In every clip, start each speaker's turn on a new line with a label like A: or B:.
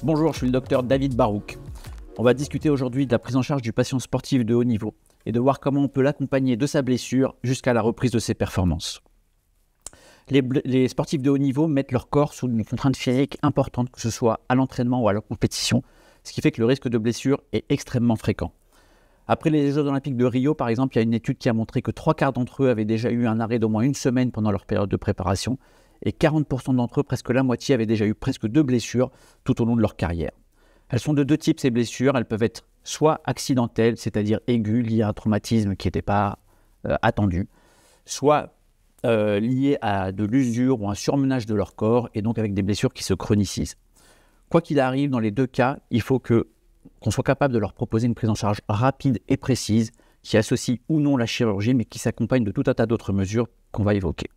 A: Bonjour, je suis le docteur David Barouk. On va discuter aujourd'hui de la prise en charge du patient sportif de haut niveau et de voir comment on peut l'accompagner de sa blessure jusqu'à la reprise de ses performances. Les sportifs de haut niveau mettent leur corps sous une contrainte physique importante, que ce soit à l'entraînement ou à la compétition, ce qui fait que le risque de blessure est extrêmement fréquent. Après les Jeux Olympiques de Rio, par exemple, il y a une étude qui a montré que 3/4 d'entre eux avaient déjà eu un arrêt d'au moins une semaine pendant leur période de préparation et 40% d'entre eux, presque la moitié, avaient déjà eu presque 2 blessures tout au long de leur carrière. Elles sont de deux types, ces blessures. Elles peuvent être soit accidentelles, c'est-à-dire aiguës, liées à un traumatisme qui n'était pas attendu, soit liées à de l'usure ou un surmenage de leur corps et donc avec des blessures qui se chronicisent. Quoi qu'il arrive, dans les deux cas, il faut qu'on soit capable de leur proposer une prise en charge rapide et précise qui associe ou non la chirurgie, mais qui s'accompagne de tout un tas d'autres mesures qu'on va évoquer.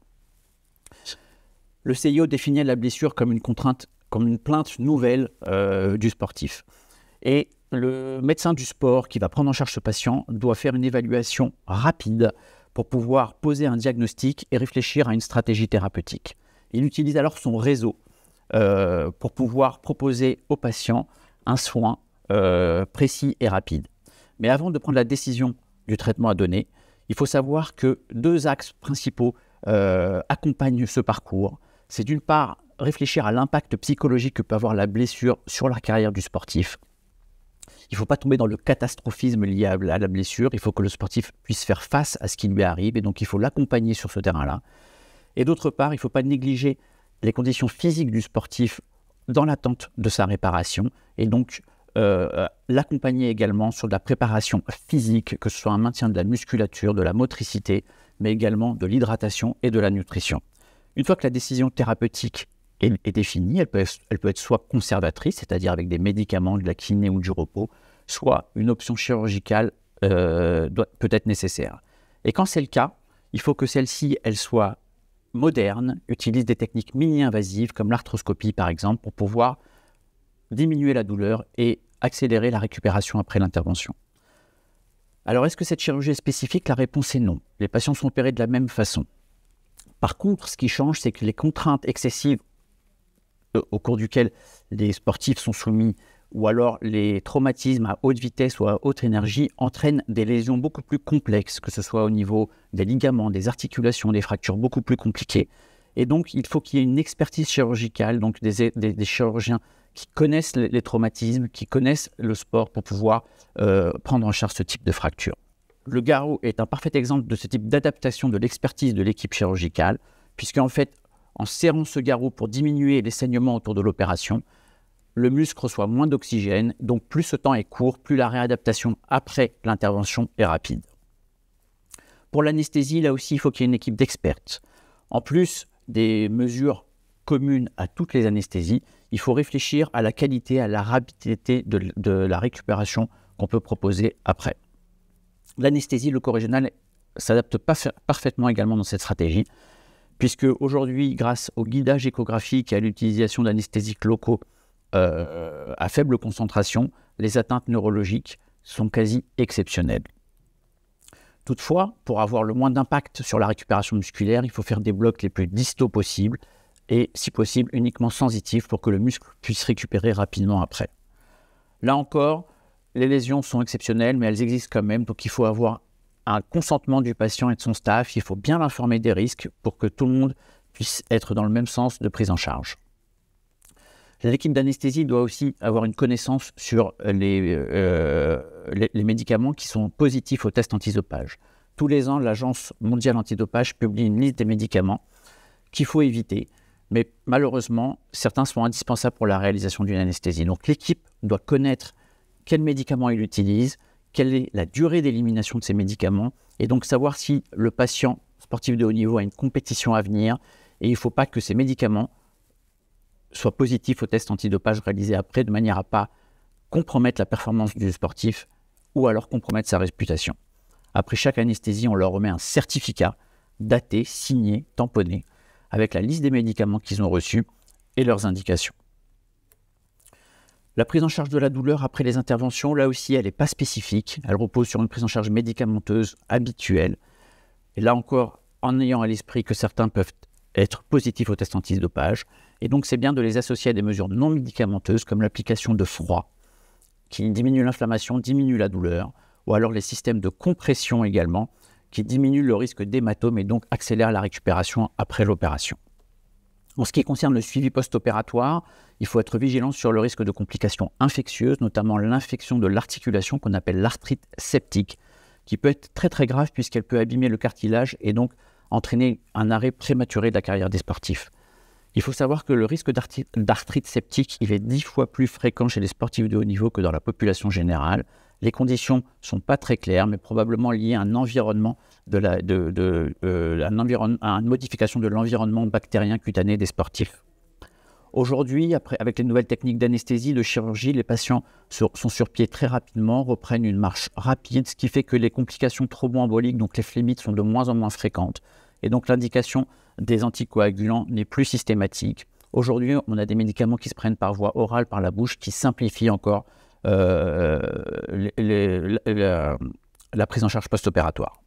A: Le CIO définit la blessure comme une contrainte, comme une plainte nouvelle du sportif. Et le médecin du sport qui va prendre en charge ce patient doit faire une évaluation rapide pour pouvoir poser un diagnostic et réfléchir à une stratégie thérapeutique. Il utilise alors son réseau pour pouvoir proposer au patient un soin précis et rapide. Mais avant de prendre la décision du traitement à donner, il faut savoir que deux axes principaux accompagnent ce parcours. C'est d'une part réfléchir à l'impact psychologique que peut avoir la blessure sur la carrière du sportif. Il ne faut pas tomber dans le catastrophisme lié à la blessure, il faut que le sportif puisse faire face à ce qui lui arrive et donc il faut l'accompagner sur ce terrain-là. Et d'autre part, il ne faut pas négliger les conditions physiques du sportif dans l'attente de sa réparation et donc l'accompagner également sur de la préparation physique, que ce soit un maintien de la musculature, de la motricité, mais également de l'hydratation et de la nutrition. Une fois que la décision thérapeutique est définie, elle peut être soit conservatrice, c'est-à-dire avec des médicaments, de la kiné ou du repos, soit une option chirurgicale peut être nécessaire. Et quand c'est le cas, il faut que celle-ci, elle soit moderne, utilise des techniques mini-invasives comme l'arthroscopie par exemple, pour pouvoir diminuer la douleur et accélérer la récupération après l'intervention. Alors, est-ce que cette chirurgie est spécifique ? La réponse est non. Les patients sont opérés de la même façon. Par contre, ce qui change, c'est que les contraintes excessives au cours duquel les sportifs sont soumis, ou alors les traumatismes à haute vitesse ou à haute énergie, entraînent des lésions beaucoup plus complexes, que ce soit au niveau des ligaments, des articulations, des fractures beaucoup plus compliquées. Et donc, il faut qu'il y ait une expertise chirurgicale, donc des chirurgiens qui connaissent les traumatismes, qui connaissent le sport pour pouvoir prendre en charge ce type de fracture. Le garrot est un parfait exemple de ce type d'adaptation de l'expertise de l'équipe chirurgicale, puisqu'en fait, en serrant ce garrot pour diminuer les saignements autour de l'opération, le muscle reçoit moins d'oxygène, donc plus ce temps est court, plus la réadaptation après l'intervention est rapide. Pour l'anesthésie, là aussi, il faut qu'il y ait une équipe d'experts. En plus des mesures communes à toutes les anesthésies, il faut réfléchir à la qualité, à la rapidité de la récupération qu'on peut proposer après. L'anesthésie loco-régionale s'adapte parfaitement également dans cette stratégie, puisque aujourd'hui, grâce au guidage échographique et à l'utilisation d'anesthésiques locaux à faible concentration, les atteintes neurologiques sont quasi exceptionnelles. Toutefois, pour avoir le moins d'impact sur la récupération musculaire, il faut faire des blocs les plus distaux possibles et, si possible, uniquement sensitifs pour que le muscle puisse récupérer rapidement après. Là encore, les lésions sont exceptionnelles, mais elles existent quand même, donc il faut avoir un consentement du patient et de son staff, il faut bien l'informer des risques pour que tout le monde puisse être dans le même sens de prise en charge. L'équipe d'anesthésie doit aussi avoir une connaissance sur les médicaments qui sont positifs au test antidopage. Tous les ans, l'Agence mondiale antidopage publie une liste des médicaments qu'il faut éviter, mais malheureusement, certains sont indispensables pour la réalisation d'une anesthésie. Donc l'équipe doit connaître quels médicaments il utilise, quelle est la durée d'élimination de ces médicaments, et donc savoir si le patient sportif de haut niveau a une compétition à venir, et il ne faut pas que ces médicaments soient positifs au test antidopage réalisé après, de manière à ne pas compromettre la performance du sportif ou alors compromettre sa réputation. Après chaque anesthésie, on leur remet un certificat daté, signé, tamponné, avec la liste des médicaments qu'ils ont reçus et leurs indications. La prise en charge de la douleur après les interventions, là aussi, elle n'est pas spécifique. Elle repose sur une prise en charge médicamenteuse habituelle. Et là encore, en ayant à l'esprit que certains peuvent être positifs au test antidopage. Et donc, c'est bien de les associer à des mesures non médicamenteuses comme l'application de froid, qui diminue l'inflammation, diminue la douleur, ou alors les systèmes de compression également, qui diminuent le risque d'hématome et donc accélèrent la récupération après l'opération. En ce qui concerne le suivi post-opératoire, il faut être vigilant sur le risque de complications infectieuses, notamment l'infection de l'articulation qu'on appelle l'arthrite septique, qui peut être très très grave puisqu'elle peut abîmer le cartilage et donc entraîner un arrêt prématuré de la carrière des sportifs. Il faut savoir que le risque d'arthrite septique, il est 10 fois plus fréquent chez les sportifs de haut niveau que dans la population générale. Les conditions ne sont pas très claires, mais probablement liées à un environnement à une modification de l'environnement bactérien cutané des sportifs. Aujourd'hui, avec les nouvelles techniques d'anesthésie, de chirurgie, les patients sont sur pied très rapidement, reprennent une marche rapide, ce qui fait que les complications thromboemboliques, donc les phlémites, sont de moins en moins fréquentes. Et donc l'indication des anticoagulants n'est plus systématique. Aujourd'hui, on a des médicaments qui se prennent par voie orale, par la bouche, qui simplifient encore la prise en charge post-opératoire.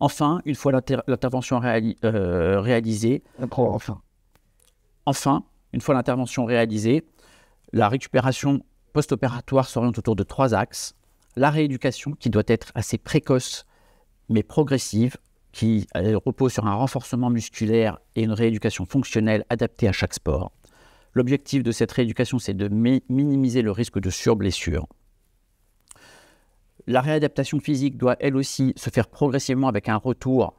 A: Enfin, une fois l'intervention réalisée, une fois l'intervention réalisée, la récupération post-opératoire s'oriente autour de 3 axes. La rééducation, qui doit être assez précoce mais progressive, qui repose sur un renforcement musculaire et une rééducation fonctionnelle adaptée à chaque sport. L'objectif de cette rééducation, c'est de minimiser le risque de surblessure. La réadaptation physique doit elle aussi se faire progressivement avec un retour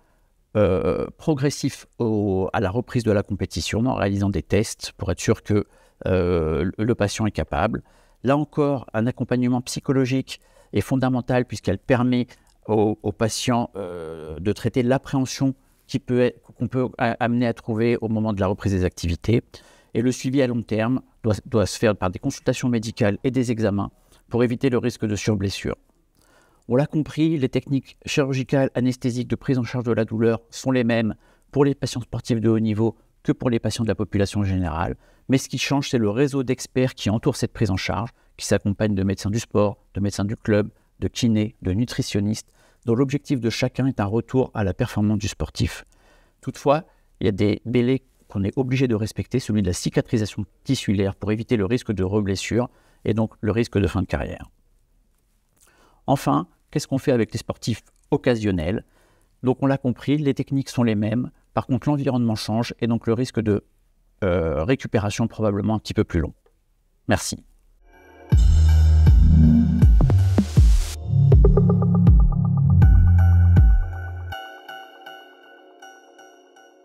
A: progressif à la reprise de la compétition en réalisant des tests pour être sûr que le patient est capable. Là encore, un accompagnement psychologique est fondamental puisqu'elle permet aux patients de traiter l'appréhension qu'on peut amener à trouver au moment de la reprise des activités. Et le suivi à long terme doit se faire par des consultations médicales et des examens pour éviter le risque de surblessure. On l'a compris, les techniques chirurgicales anesthésiques de prise en charge de la douleur sont les mêmes pour les patients sportifs de haut niveau que pour les patients de la population générale. Mais ce qui change, c'est le réseau d'experts qui entoure cette prise en charge, qui s'accompagne de médecins du sport, de médecins du club, de kinés, de nutritionnistes, dont l'objectif de chacun est un retour à la performance du sportif. Toutefois, il y a des délais qu'on est obligé de respecter, celui de la cicatrisation tissulaire pour éviter le risque de reblessure et donc le risque de fin de carrière. Enfin, qu'est-ce qu'on fait avec les sportifs occasionnels? Donc on l'a compris, les techniques sont les mêmes, par contre l'environnement change et donc le risque de récupération probablement un petit peu plus long. Merci.